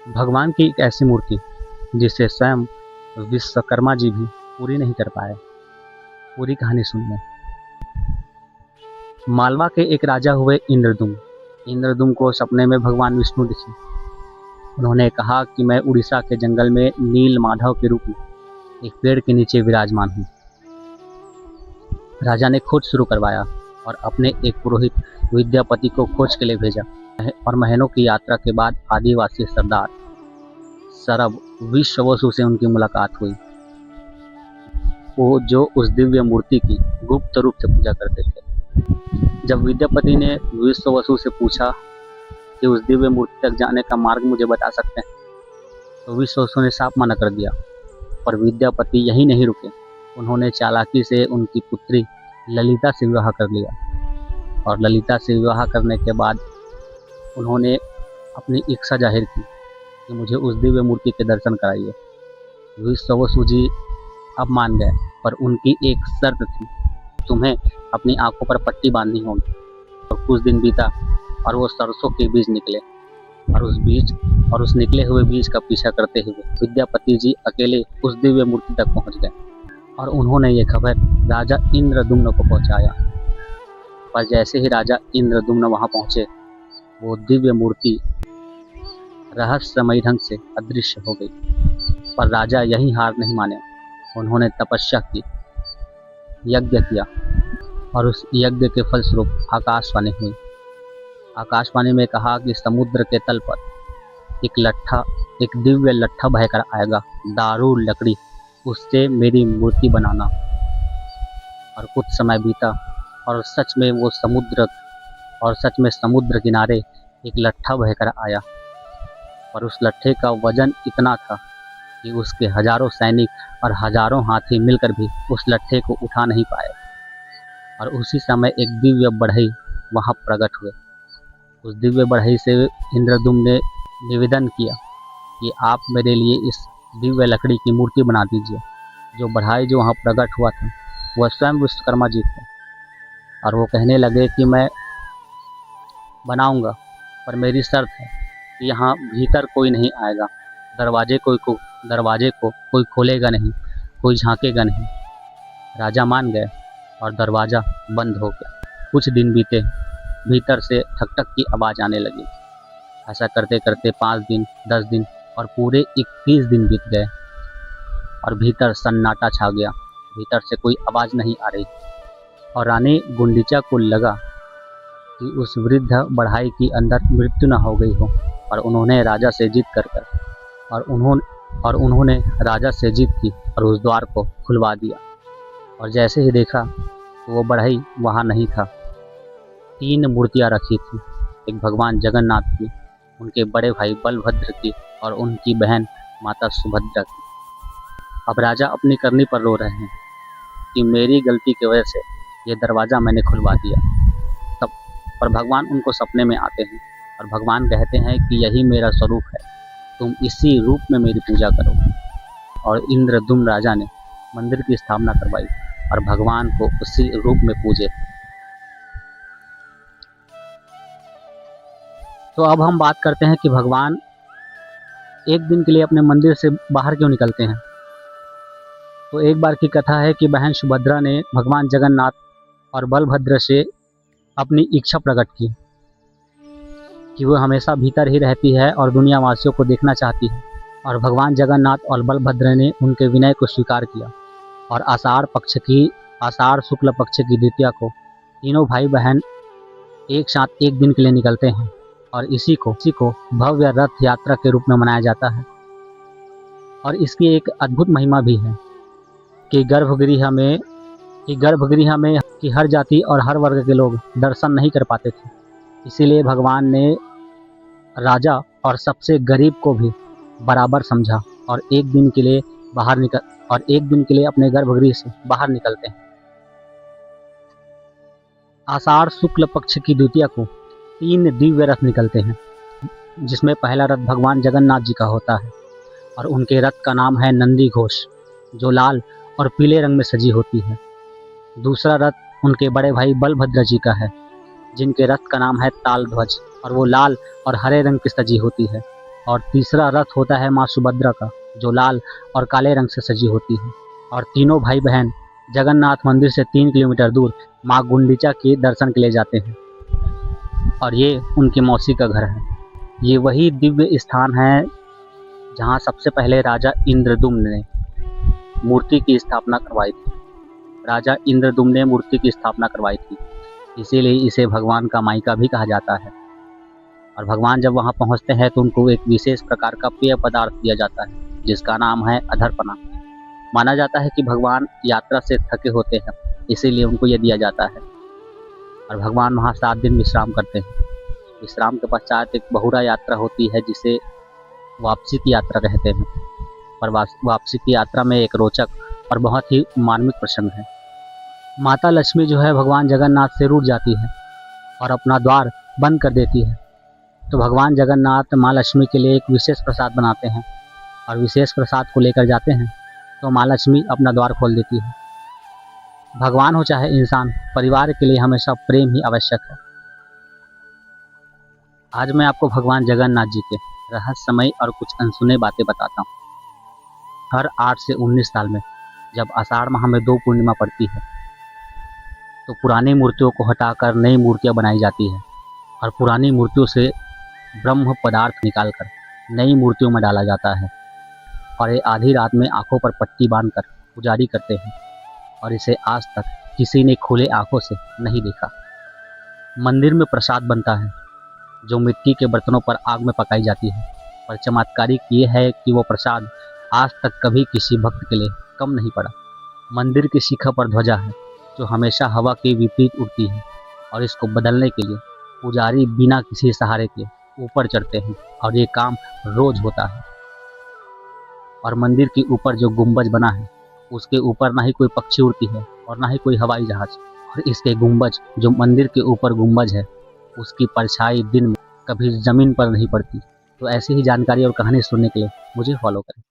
भगवान की एक ऐसी मूर्ति जिसे स्वयं विश्वकर्मा जी भी पूरी नहीं कर पाए। पूरी कहानी सुनिए। मालवा के एक राजा हुए इंद्रदुम्न। इंद्रदुम्न को सपने में भगवान विष्णु दिखे। उन्होंने कहा कि मैं उड़ीसा के जंगल में नील माधव के रूप में एक पेड़ के नीचे विराजमान हूँ। राजा ने खोज शुरू करवाया और अपने एक पुरोहित विद्यापति को खोज के लिए भेजा और महीनों की यात्रा के बाद आदिवासी सरदार सरब विश्ववसु से उनकी मुलाकात हुई। वो जो उस दिव्य मूर्ति की गुप्त रूप से पूजा करते थे। जब विद्यापति ने विश्ववसु से पूछा कि उस दिव्य मूर्ति तक जाने का मार्ग मुझे बता सकते हैं, तो विश्ववसु ने साफ मना कर दिया। पर विद्यापति यहीं नहीं रुके। उन्होंने चालाकी से उनकी पुत्री ललिता से विवाह कर लिया और ललिता से विवाह करने के बाद उन्होंने अपनी इच्छा जाहिर की कि मुझे उस दिव्य मूर्ति के दर्शन कराइए। विश्ववसु जी अब मान गए, पर उनकी एक शर्त थी, तुम्हें अपनी आंखों पर पट्टी बांधनी होगी। और कुछ दिन बीता और वो सरसों के बीज निकले और उस निकले हुए बीज का पीछा करते हुए विद्यापति जी अकेले उस दिव्य मूर्ति तक पहुंच गए और उन्होंने ये खबर राजा इंद्रदुम्न को पहुंचाया। पर जैसे ही राजा इंद्रदुम्न वहां पहुंचे, वो दिव्य मूर्ति रहस्यमयी ढंग से अदृश्य हो गई। पर राजा यही हार नहीं माने। उन्होंने तपस्या की, यज्ञ किया और उस यज्ञ के फलस्वरूप आकाशवाणी हुई। आकाशवाणी में कहा कि समुद्र के तल पर एक दिव्य लट्ठा बहकर आएगा, दारू लकड़ी, उससे मेरी मूर्ति बनाना। और कुछ समय बीता और सच में समुद्र किनारे एक लट्ठा बहकर आया। पर उस लट्ठे का वजन इतना था कि उसके हजारों सैनिक और हजारों हाथी मिलकर भी उस लट्ठे को उठा नहीं पाए। और उसी समय एक दिव्य बढ़ई वहां प्रकट हुए। उस दिव्य बढ़ई से इंद्रदुम्न ने निवेदन किया कि आप मेरे लिए इस दिव्य लकड़ी की मूर्ति बना दीजिए। जो बढ़ई जो वहाँ प्रकट हुआ था वह स्वयं विश्वकर्मा जी थे। और वो कहने लगे कि मैं बनाऊंगा, पर मेरी शर्त है कि यहाँ भीतर कोई नहीं आएगा, दरवाजे को कोई खोलेगा नहीं, कोई झांकेगा नहीं। राजा मान गए और दरवाज़ा बंद हो गया। कुछ दिन बीते, भीतर से ठक ठक की आवाज़ आने लगी। ऐसा करते करते 5 दिन, 10 दिन और पूरे 21 दिन बीत गए और भीतर सन्नाटा छा गया। भीतर से कोई आवाज़ नहीं आ रही और रानी गुंडीचा को लगा कि उस वृद्ध बढ़ाई की अंदर मृत्यु न हो गई हो। और उन्होंने राजा से जीत की और उस द्वार को खुलवा दिया। और जैसे ही देखा तो वो बढ़ई वहाँ नहीं था। 3 मूर्तियाँ रखी थी, एक भगवान जगन्नाथ की, उनके बड़े भाई बलभद्र की और उनकी बहन माता सुभद्रा की। अब राजा अपनी करनी पर रो रहे हैं कि मेरी गलती की वजह से ये दरवाज़ा मैंने खुलवा दिया। तब पर भगवान उनको सपने में आते हैं और भगवान कहते हैं कि यही मेरा स्वरूप है, तुम इसी रूप में मेरी पूजा करो। और इंद्रदुम्न राजा ने मंदिर की स्थापना करवाई और भगवान को उसी रूप में पूजे। तो अब हम बात करते हैं कि भगवान एक दिन के लिए अपने मंदिर से बाहर क्यों निकलते हैं। तो एक बार की कथा है कि बहन सुभद्रा ने भगवान जगन्नाथ और बलभद्र से अपनी इच्छा प्रकट की कि वो हमेशा भीतर ही रहती है और दुनिया वासियों को देखना चाहती है। और भगवान जगन्नाथ और बलभद्र ने उनके विनय को स्वीकार किया और आषाढ़ शुक्ल पक्ष की द्वितीया को तीनों भाई बहन एक साथ एक दिन के लिए निकलते हैं। और इसी को भव्य रथ यात्रा के रूप में मनाया जाता है। और इसकी एक अद्भुत महिमा भी है कि गर्भगृह में कि हर जाति और हर वर्ग के लोग दर्शन नहीं कर पाते थे। इसीलिए भगवान ने राजा और सबसे गरीब को भी बराबर समझा और एक दिन के लिए अपने गर्भगृह से बाहर निकलते हैं। आषाढ़ शुक्ल पक्ष की द्वितीया को 3 दिव्य रथ निकलते हैं, जिसमें पहला रथ भगवान जगन्नाथ जी का होता है और उनके रथ का नाम है नंदी घोष, जो लाल और पीले रंग में सजी होती है। दूसरा रथ उनके बड़े भाई बलभद्र जी का है, जिनके रथ का नाम है ताल ध्वज और वो लाल और हरे रंग की सजी होती है। और तीसरा रथ होता है माँ सुभद्रा का, जो लाल और काले रंग से सजी होती है। और तीनों भाई बहन जगन्नाथ मंदिर से 3 किलोमीटर दूर माँ गुंडीचा के दर्शन के लिए जाते हैं, और ये उनकी मौसी का घर है। ये वही दिव्य स्थान है जहाँ सबसे पहले राजा इंद्रदुम्न ने मूर्ति की स्थापना करवाई थी। राजा इंद्रदुम्न ने मूर्ति की स्थापना करवाई थी, इसीलिए इसे भगवान का मायका भी कहा जाता है। और भगवान जब वहाँ पहुँचते हैं तो उनको एक विशेष प्रकार का पेय पदार्थ दिया जाता है, जिसका नाम है अधरपना। माना जाता है कि भगवान यात्रा से थके होते हैं, इसीलिए उनको यह दिया जाता है। और भगवान वहाँ 7 दिन विश्राम करते हैं। विश्राम के पश्चात एक बहुरा यात्रा होती है, जिसे वापसी की यात्रा कहते हैं। पर वापसी की यात्रा में एक रोचक और बहुत ही मार्मिक प्रसंग है। माता लक्ष्मी जो है भगवान जगन्नाथ से रूठ जाती है और अपना द्वार बंद कर देती है। तो भगवान जगन्नाथ माँ लक्ष्मी के लिए एक विशेष प्रसाद बनाते हैं, और विशेष प्रसाद को लेकर जाते हैं तो माँ लक्ष्मी अपना द्वार खोल देती है। भगवान हो चाहे इंसान, परिवार के लिए हमेशा प्रेम ही आवश्यक है। आज मैं आपको भगवान जगन्नाथ जी के रहस्यमय और कुछ अनसुने बातें बताता हूँ। हर 8 से 19 साल में जब आषाढ़ माह में 2 पूर्णिमा पड़ती है, तो पुरानी मूर्तियों को हटाकर नई मूर्तियाँ बनाई जाती है, और पुरानी मूर्तियों से ब्रह्म पदार्थ निकालकर नई मूर्तियों में डाला जाता है। और ये आधी रात में आंखों पर पट्टी बांधकर पुजारी करते हैं, और इसे आज तक किसी ने खुले आंखों से नहीं देखा। मंदिर में प्रसाद बनता है, जो मिट्टी के बर्तनों पर आग में पकाई जाती है। पर चमत्कारिक ये है कि वो प्रसाद आज तक कभी किसी भक्त के लिए कम नहीं पड़ा। मंदिर की शिखा पर ध्वजा है, जो हमेशा हवा के विपरीत उड़ती है, और इसको बदलने के लिए पुजारी बिना किसी सहारे के ऊपर चढ़ते हैं, और ये काम रोज होता है। और मंदिर के ऊपर जो गुंबज बना है, उसके ऊपर ना ही कोई पक्षी उड़ती है और ना ही कोई हवाई जहाज। और इसके गुंबज, जो मंदिर के ऊपर गुंबज है, उसकी परछाई दिन में कभी ज़मीन पर नहीं पड़ती। तो ऐसी ही जानकारी और कहानी सुनने के लिए मुझे फॉलो करें।